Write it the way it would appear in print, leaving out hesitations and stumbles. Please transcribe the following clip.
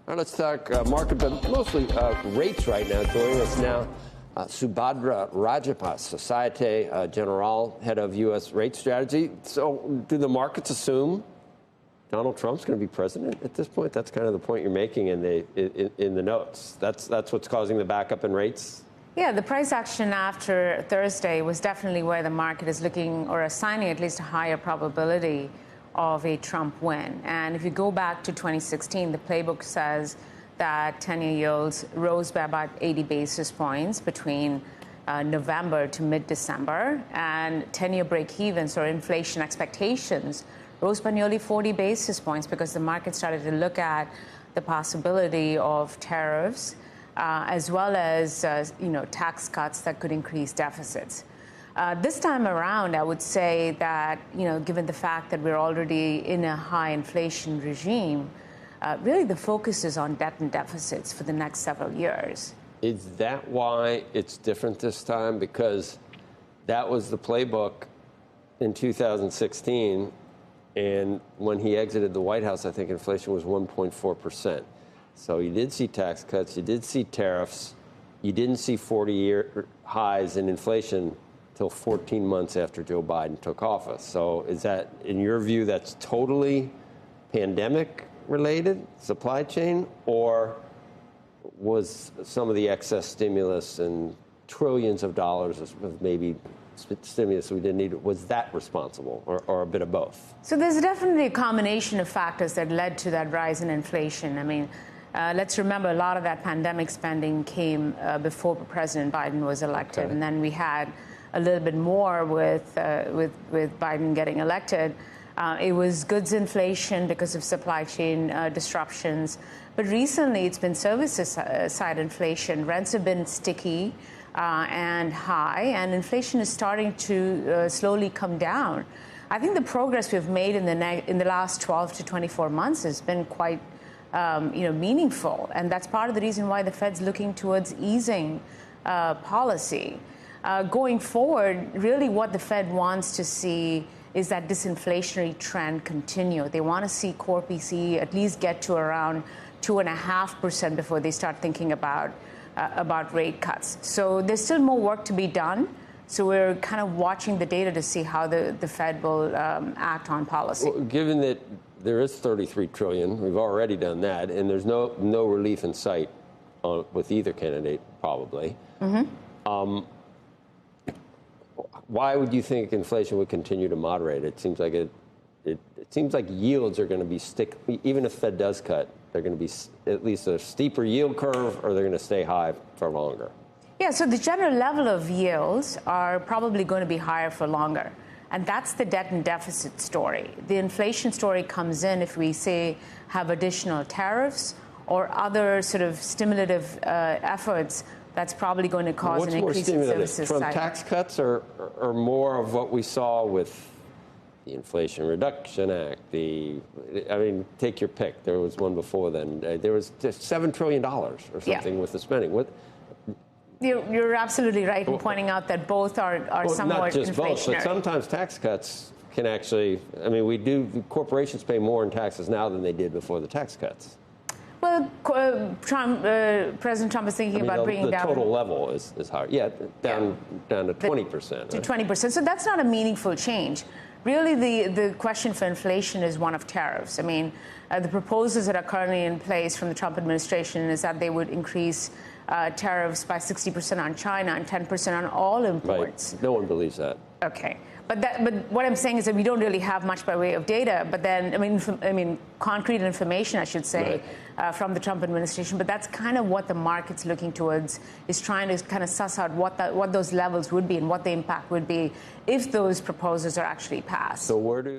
All right, let's talk market, but mostly rates right now. Joining us now, Subhadra Rajappa, Societe, Generale, head of U.S. rate strategy. So do the markets assume Donald Trump's going to be president at this point? That's kind of the point you're making in the notes. That's what's causing the backup in rates? Yeah, the price action after Thursday was definitely where the market is looking or assigning at least a higher probability of a Trump win. And if you go back to 2016, the playbook says that 10-year yields rose by about 80 basis points between November to mid-December, and 10-year break-evens or inflation expectations rose by nearly 40 basis points because the market started to look at the possibility of tariffs as well as tax cuts that could increase deficits. This time around, I would say that, given the fact that we're already in a high inflation regime, really the focus is on debt and deficits for the next several years. Is that why it's different this time? Because that was the playbook in 2016, and when he exited the White House, I think inflation was 1.4%. So you did see tax cuts, you did see tariffs, you didn't see 40-year highs in inflation till 14 months after Joe Biden took office. So is that, in your view, that's totally pandemic-related, supply chain, or was some of the excess stimulus and trillions of dollars of maybe stimulus we didn't need, was that responsible, or a bit of both? So there's definitely a combination of factors that led to that rise in inflation. I mean, let's remember a lot of that pandemic spending came before President Biden was elected, okay. And then we had a little bit more with Biden getting elected. It was goods inflation because of supply chain disruptions. But recently, it's been services side inflation. Rents have been sticky and high, and inflation is starting to slowly come down. I think the progress we've made in the last 12 to 24 months has been quite meaningful, and that's part of the reason why the Fed's looking towards easing policy. Going forward, really what the Fed wants to see is that disinflationary trend continue. They want to see core PCE at least get to around 2.5% before they start thinking about rate cuts. So there's still more work to be done. So we're kind of watching the data to see how the Fed will act on policy. Well, given that there is $33 trillion, we've already done that, and there's no relief in sight with either candidate, probably. Mm-hmm. Why would you think inflation would continue to moderate? It seems like it seems like yields are going to be even if Fed does cut, they're going to be at least a steeper yield curve, or they're going to stay high for longer. Yeah, so the general level of yields are probably going to be higher for longer. And that's the debt and deficit story. The inflation story comes in if we, say, have additional tariffs or other sort of stimulative efforts. That's probably going to cause an increase in services from side. Tax cuts or more of what we saw with the Inflation Reduction Act? Take your pick. There was one before then. There was just $7 trillion or something with the spending. You're absolutely right in pointing out that both are somewhat not just inflationary. Both, but sometimes tax cuts can actually, corporations pay more in taxes now than they did before the tax cuts. Well, President Trump is thinking about bringing down... The total level is higher. Yeah, down to 20%. To 20%. So that's not a meaningful change. Really, the question for inflation is one of tariffs. The proposals that are currently in place from the Trump administration is that they would increase tariffs by 60% on China and 10% on all imports. Right. No one believes that. Okay. But what I'm saying is that we don't really have much by way of data, but then, concrete information, I should say, right. From the Trump administration. But that's kind of what the market's looking towards, is trying to kind of suss out what those levels would be and what the impact would be if those proposals are actually passed. So where do